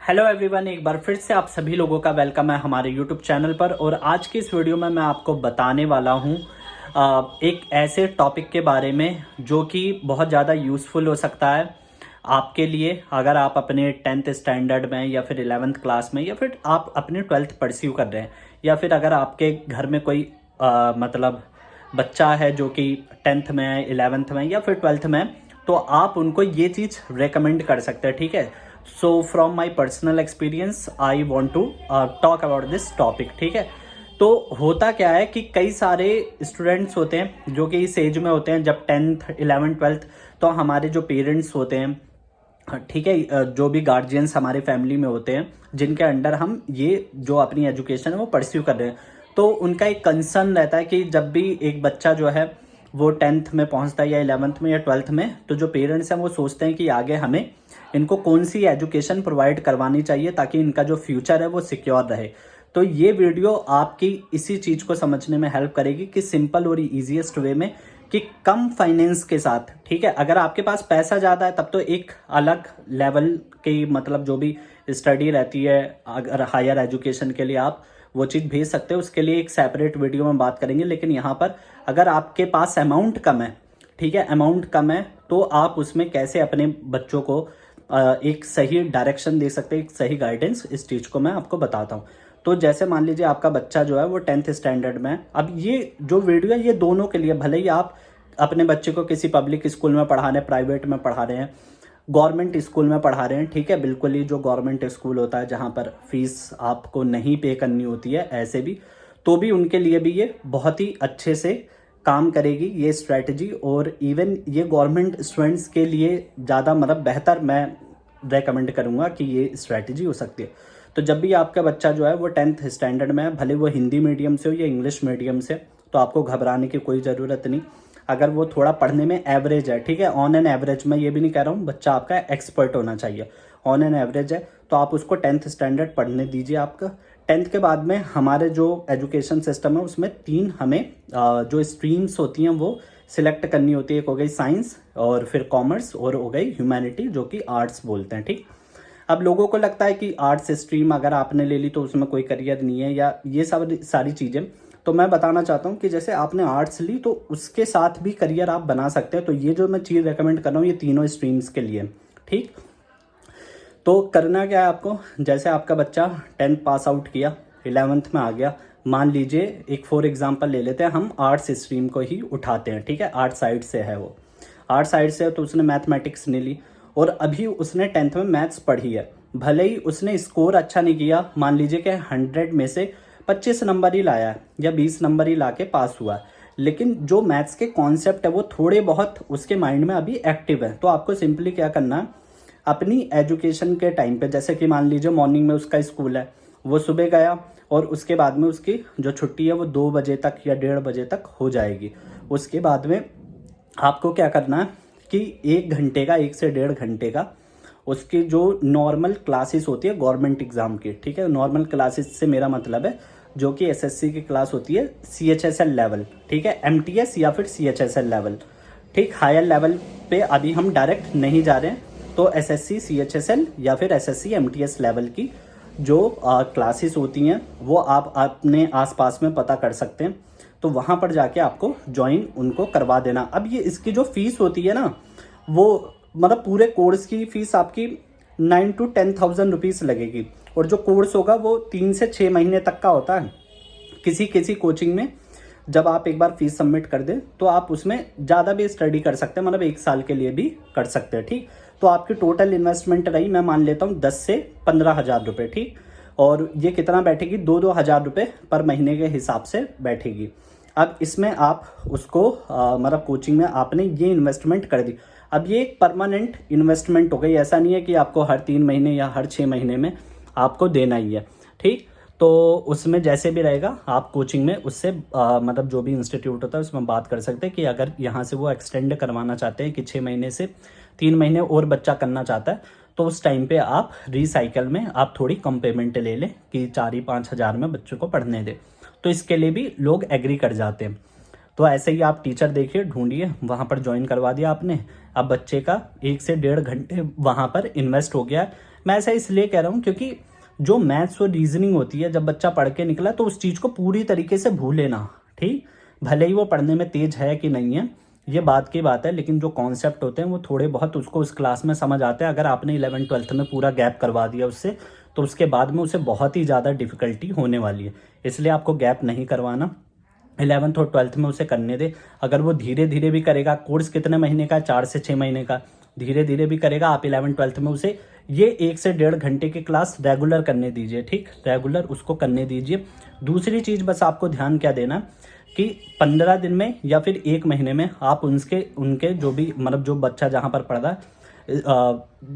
Hello everyone, एक बार फिर से आप सभी लोगों का वेलकम है हमारे यूट्यूब चैनल पर। और आज की इस वीडियो में मैं आपको बताने वाला हूँ एक ऐसे टॉपिक के बारे में जो कि बहुत ज़्यादा यूज़फुल हो सकता है आपके लिए, अगर आप अपने 10th स्टैंडर्ड में या फिर 11th क्लास में या फिर आप अपने 12th परस्यू कर रहे हैं, या फिर अगर आपके घर में कोई मतलब बच्चा है जो कि 10th में है, 11th में या फिर 12th में है, तो आप उनको ये चीज़ रेकमेंड कर सकते हैं। ठीक है, so from my personal experience I want to talk about this topic. ठीक है, तो होता क्या है कि कई सारे स्टूडेंट्स होते हैं जो कि इस एज में होते हैं, जब 10th 11th 12th, तो हमारे जो पेरेंट्स होते हैं, ठीक है, जो भी गार्जियंस हमारे फैमिली में होते हैं जिनके अंडर हम ये जो अपनी एजुकेशन है वो परस्यू कर रहे हैं, तो उनका एक कंसर्न रहता है कि जब भी एक बच्चा जो है वो 10th में पहुंचता है या 11th में या 12th में, तो जो पेरेंट्स हैं वो सोचते हैं कि आगे हमें इनको कौन सी एजुकेशन प्रोवाइड करवानी चाहिए ताकि इनका जो फ्यूचर है वो सिक्योर रहे। तो ये वीडियो आपकी इसी चीज़ को समझने में हेल्प करेगी कि सिंपल और ईजीएस्ट वे में कि कम फाइनेंस के साथ, ठीक है, अगर आपके पास पैसा ज़्यादा है तब तो एक अलग लेवल की मतलब जो भी स्टडी रहती है, अगर हायर एजुकेशन के लिए आप वो चीज़ भेज सकते हो, उसके लिए एक सेपरेट वीडियो में बात करेंगे। लेकिन यहाँ पर अगर आपके पास अमाउंट कम है, ठीक है, अमाउंट कम है, तो आप उसमें कैसे अपने बच्चों को एक सही डायरेक्शन दे सकते हैं, एक सही गाइडेंस, इस चीज़ को मैं आपको बताता हूँ। तो जैसे मान लीजिए आपका बच्चा जो है वो 10th स्टैंडर्ड में है। अब ये जो वीडियो है ये दोनों के लिए, भले ही आप अपने बच्चे को किसी पब्लिक स्कूल में पढ़ा रहे हैं, प्राइवेट में पढ़ा रहे हैं, गवर्नमेंट स्कूल में पढ़ा रहे हैं, ठीक है, बिल्कुल ही जो गवर्नमेंट स्कूल होता है जहाँ पर फीस आपको नहीं पे करनी होती है, ऐसे भी तो भी उनके लिए भी ये बहुत ही अच्छे से काम करेगी ये स्ट्रैटेजी। और इवन ये गवर्नमेंट स्टूडेंट्स के लिए ज़्यादा मतलब बेहतर मैं रेकमेंड करूँगा कि ये स्ट्रैटेजी हो सकती है। तो जब भी आपका बच्चा जो है वो 10th स्टैंडर्ड में है, भले वो हिंदी मीडियम से हो या इंग्लिश मीडियम से, तो आपको घबराने की कोई ज़रूरत नहीं। अगर वो थोड़ा पढ़ने में एवरेज है, ठीक है, ऑन एन एवरेज, मैं ये भी नहीं कह रहा हूँ बच्चा आपका एक्सपर्ट होना चाहिए, ऑन एन एवरेज है, तो आप उसको 10th स्टैंडर्ड पढ़ने दीजिए। आपका 10th के बाद में हमारे जो एजुकेशन सिस्टम है उसमें 3 हमें जो स्ट्रीम्स होती हैं वो सिलेक्ट करनी होती है। एक हो गई साइंस, और फिर कॉमर्स, और हो गई ह्यूमैनिटी जो कि आर्ट्स बोलते हैं। ठीक, अब लोगों को लगता है कि आर्ट्स स्ट्रीम अगर आपने ले ली तो उसमें कोई करियर नहीं है, या ये सब सारी चीज़ें। तो मैं बताना चाहता हूँ कि जैसे आपने आर्ट्स ली तो उसके साथ भी करियर आप बना सकते हैं। तो ये जो मैं चीज़ रेकमेंड कर रहा हूँ ये तीनों स्ट्रीम्स के लिए। ठीक, तो करना क्या है आपको, जैसे आपका बच्चा 10th पास आउट किया, 11th में आ गया, मान लीजिए एक फॉर एग्जांपल ले लेते हैं, हम आर्ट्स स्ट्रीम को ही उठाते हैं, ठीक है, आर्ट साइड से है वो, आर्ट साइड से है, तो उसने मैथमेटिक्स नहीं ली और अभी उसने 10th में मैथ्स पढ़ी है। भले ही उसने स्कोर अच्छा नहीं किया, मान लीजिए कि 100 में से 25 नंबर ही लाया है या 20 नंबर ही ला के पास हुआ है, लेकिन जो मैथ्स के कॉन्सेप्ट है वो थोड़े बहुत उसके माइंड में अभी एक्टिव है। तो आपको सिंपली क्या करना है, अपनी एजुकेशन के टाइम पे, जैसे कि मान लीजिए मॉर्निंग में उसका स्कूल है, वो सुबह गया और उसके बाद में उसकी जो छुट्टी है वो 2 बजे तक या 1:30 बजे तक हो जाएगी। उसके बाद में आपको क्या करना है कि 1 घंटे का, 1 से 1.5 घंटे का उसकी जो नॉर्मल क्लासेस होती है गवर्नमेंट एग्जाम की, ठीक है, नॉर्मल क्लासेस से मेरा मतलब है जो कि एसएससी की क्लास होती है, सीएचएसएल लेवल, ठीक है, एमटीएस या फिर सीएचएसएल लेवल, ठीक, हायर लेवल पे अभी हम डायरेक्ट नहीं जा रहे हैं। तो एसएससी सीएचएसएल या फिर एसएससी एमटीएस लेवल की जो क्लासेस होती हैं वो आप अपने आसपास में पता कर सकते हैं, तो वहाँ पर जाके आपको ज्वाइन उनको करवा देना। अब ये इसकी जो फीस होती है ना, वो मतलब पूरे कोर्स की फीस आपकी 9 to 10,000 रुपीज़ लगेगी, और जो कोर्स होगा वो 3 से 6 महीने तक का होता है। किसी किसी कोचिंग में जब आप एक बार फीस सबमिट कर दें तो आप उसमें ज़्यादा भी स्टडी कर सकते हैं, मतलब 1 साल के लिए भी कर सकते हैं। ठीक, तो आपकी टोटल इन्वेस्टमेंट रही, मैं मान लेता हूँ 10 से 15 हज़ार रुपये। ठीक, और ये कितना बैठेगी, 2-2 हज़ार रुपये पर महीने के हिसाब से बैठेगी। अब इसमें आप उसको मतलब कोचिंग में आपने ये इन्वेस्टमेंट कर दी। अब ये एक परमानेंट इन्वेस्टमेंट हो गई, ऐसा नहीं है कि आपको हर 3 महीने या हर 6 महीने में आपको देना ही है। ठीक, तो उसमें जैसे भी रहेगा आप कोचिंग में उससे मतलब जो भी इंस्टीट्यूट होता है उसमें बात कर सकते हैं कि अगर यहाँ से वो एक्सटेंड करवाना चाहते हैं कि 6 महीने से 3 महीने और बच्चा करना चाहता है, तो उस टाइम पे आप रिसाइकल में आप थोड़ी कम पेमेंट ले लें कि 4-5 हज़ार में बच्चों को पढ़ने दें, तो इसके लिए भी लोग एग्री कर जाते हैं। तो ऐसे ही आप टीचर देखिए, ढूंढिए, वहाँ पर ज्वाइन करवा दिया आपने, अब बच्चे का 1 से 1.5 घंटे वहाँ पर इन्वेस्ट हो गया। मैं ऐसा इसलिए कह रहा हूँ क्योंकि जो मैथ्स और रीजनिंग होती है, जब बच्चा पढ़ के निकला तो उस चीज़ को पूरी तरीके से भूले ना, ठीक। भले ही वो पढ़ने में तेज है कि नहीं है, ये बात की बात है, लेकिन जो कॉन्सेप्ट होते हैं वो थोड़े बहुत उसको उस क्लास में समझ आते हैं। अगर आपने 11th-12th में पूरा गैप करवा दिया उससे, तो उसके बाद में उसे बहुत ही ज़्यादा डिफिकल्टी होने वाली है। इसलिए आपको गैप नहीं करवाना, 11th और 12th में उसे करने दे। अगर वो धीरे धीरे भी करेगा, कोर्स कितने महीने का, 4 से 6 महीने का, धीरे धीरे भी करेगा, आप 11th-12th में उसे ये 1 से 1.5 घंटे की क्लास रेगुलर करने दीजिए, ठीक, रेगुलर उसको करने दीजिए। दूसरी चीज़ बस आपको ध्यान क्या देना कि 15 दिन में या फिर 1 महीने में आप उनके जो भी मतलब जो बच्चा जहाँ पर पढ़ रहा है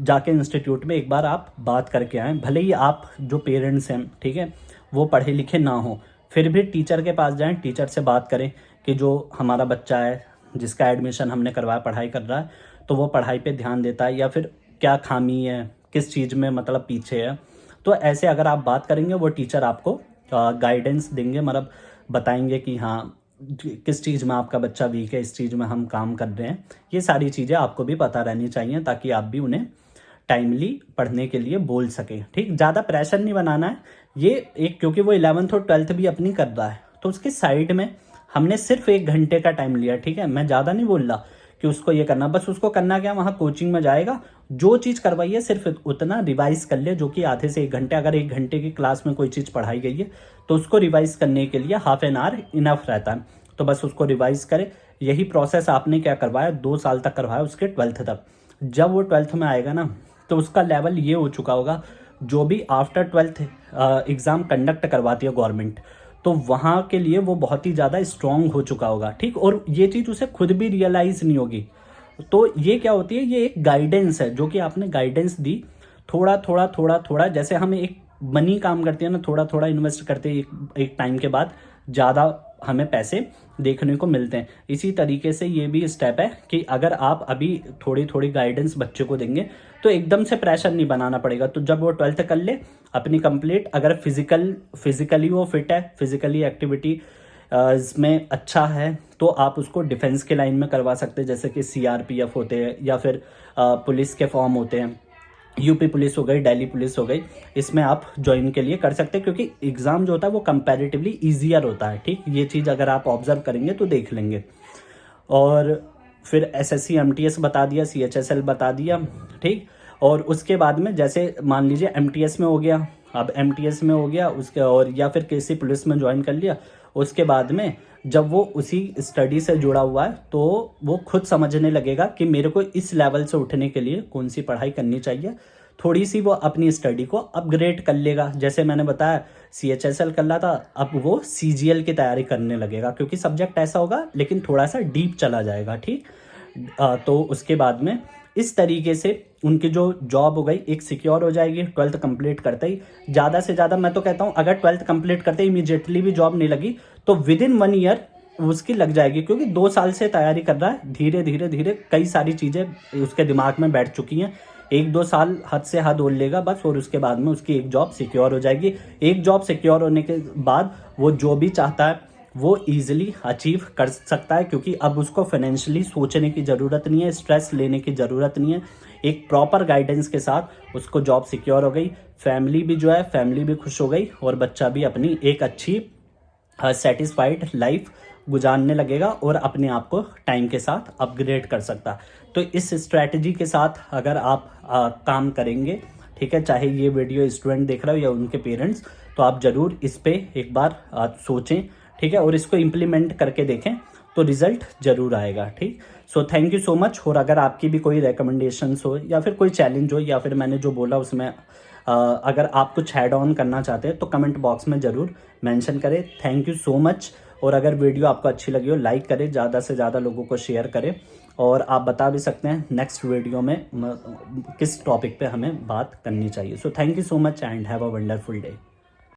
जाके इंस्टीट्यूट में एक बार आप बात करके आएँ। भले ही आप जो पेरेंट्स हैं, ठीक है, वो पढ़े लिखे ना हो, फिर भी टीचर के पास जाएं, टीचर से बात करें कि जो हमारा बच्चा है जिसका एडमिशन हमने करवाया, पढ़ाई कर रहा है, तो वो पढ़ाई पे ध्यान देता है या फिर क्या खामी है, किस चीज़ में मतलब पीछे है। तो ऐसे अगर आप बात करेंगे, वो टीचर आपको गाइडेंस देंगे, मतलब बताएंगे कि हाँ किस चीज़ में आपका बच्चा वीक है, इस चीज़ में हम काम कर रहे हैं। ये सारी चीज़ें आपको भी पता रहनी चाहिए ताकि आप भी उन्हें टाइमली पढ़ने के लिए बोल सके, ठीक। ज़्यादा प्रेशर नहीं बनाना है ये एक, क्योंकि वो 11th और 12th भी अपनी कर रहा है, तो उसके साइड में हमने सिर्फ 1 घंटे का टाइम लिया, ठीक है। मैं ज़्यादा नहीं बोल रहा कि उसको ये करना, बस उसको करना क्या, वहाँ कोचिंग में जाएगा, जो चीज़ करवाई है सिर्फ उतना रिवाइज कर ले, जो कि आधे से 1 घंटे, अगर 1 घंटे की क्लास में कोई चीज़ पढ़ाई गई है तो उसको रिवाइज करने के लिए हाफ एन आवर इनफ रहता है, तो बस उसको रिवाइज करे। यही प्रोसेस आपने क्या करवाया, 2 साल तक करवाया, उसके 12th तक। जब वो 12th में आएगा ना, तो उसका लेवल ये हो चुका होगा, जो भी आफ्टर 12th एग्ज़ाम कंडक्ट करवाती है गवर्नमेंट, तो वहाँ के लिए वो बहुत ही ज़्यादा स्ट्रॉन्ग हो चुका होगा, ठीक। और ये चीज़ उसे खुद भी रियलाइज़ नहीं होगी। तो ये क्या होती है, ये एक गाइडेंस है जो कि आपने गाइडेंस दी, थोड़ा थोड़ा थोड़ा थोड़ा, जैसे हम एक मनी काम करते हैं ना, थोड़ा थोड़ा इन्वेस्ट करते हैं, एक टाइम के बाद ज़्यादा हमें पैसे देखने को मिलते हैं। इसी तरीके से ये भी स्टेप है कि अगर आप अभी थोड़ी थोड़ी गाइडेंस बच्चे को देंगे तो एकदम से प्रेशर नहीं बनाना पड़ेगा। तो जब वो 12th कर ले अपनी कंप्लीट, अगर फिजिकली वो फिट है, फिजिकली एक्टिविटी इसमें अच्छा है, तो आप उसको डिफेंस के लाइन में करवा सकते हैं, जैसे कि CRPF होते हैं या फिर पुलिस के फॉर्म होते हैं, यूपी पुलिस हो गई, दिल्ली पुलिस हो गई, इसमें आप ज्वाइन के लिए कर सकते हैं, क्योंकि एग्ज़ाम जो होता है वो कंपैरेटिवली ईजियर होता है, ठीक। ये चीज़ अगर आप ऑब्जर्व करेंगे तो देख लेंगे। और फिर SSC MTS बता दिया, CHSL बता दिया, ठीक। और उसके बाद में जैसे मान लीजिए MTS में हो गया, अब MTS में हो गया उसके, और या फिर किसी पुलिस में ज्वाइन कर लिया, उसके बाद में जब वो उसी स्टडी से जुड़ा हुआ है तो वो खुद समझने लगेगा कि मेरे को इस लेवल से उठने के लिए कौन सी पढ़ाई करनी चाहिए। थोड़ी सी वो अपनी स्टडी को अपग्रेड कर लेगा। जैसे मैंने बताया CHSL कर रहा था, अब वो CGL की तैयारी करने लगेगा, क्योंकि सब्जेक्ट ऐसा होगा लेकिन थोड़ा सा डीप चला जाएगा, ठीक। तो उसके बाद में इस तरीके से उनकी जो जॉब हो गई एक सिक्योर हो जाएगी 12th कंप्लीट करते ही। ज़्यादा से ज़्यादा मैं तो कहता हूँ, अगर 12th कंप्लीट करते ही इमीडिएटली भी जॉब नहीं लगी तो विदिन 1 ईयर उसकी लग जाएगी, क्योंकि 2 साल से तैयारी कर रहा है, धीरे धीरे धीरे कई सारी चीज़ें उसके दिमाग में बैठ चुकी हैं। 1-2 साल हद से हद ओढ़ लेगा बस, और उसके बाद में उसकी एक जॉब सिक्योर हो जाएगी। एक जॉब सिक्योर होने के बाद वो जो भी चाहता है वो ईजिली अचीव कर सकता है, क्योंकि अब उसको फाइनेंशियली सोचने की ज़रूरत नहीं है, स्ट्रेस लेने की ज़रूरत नहीं है। एक प्रॉपर गाइडेंस के साथ उसको जॉब सिक्योर हो गई, फैमिली भी जो है फैमिली भी खुश हो गई, और बच्चा भी अपनी एक अच्छी सेटिस्फाइड लाइफ गुजारने लगेगा और अपने आप को टाइम के साथ अपग्रेड कर सकता। तो इस स्ट्रैटेजी के साथ अगर आप काम करेंगे, ठीक है, चाहे ये वीडियो स्टूडेंट देख रहा हो या उनके पेरेंट्स, तो आप ज़रूर इस पे एक बार सोचें, ठीक है, और इसको इम्प्लीमेंट करके देखें तो रिजल्ट ज़रूर आएगा, ठीक। So thank you so much. और अगर आपकी भी कोई रिकमेंडेशंस हो या फिर कोई चैलेंज हो या फिर मैंने जो बोला उसमें अगर आप कुछ ऐड ऑन करना चाहते हैं तो कमेंट बॉक्स में ज़रूर मेंशन करें। Thank you so much. और अगर वीडियो आपको अच्छी लगी हो लाइक करें, ज़्यादा से ज़्यादा लोगों को शेयर करें, और आप बता भी सकते हैं नेक्स्ट वीडियो में किस टॉपिक पे हमें बात करनी चाहिए। So thank you so much and have a wonderful day.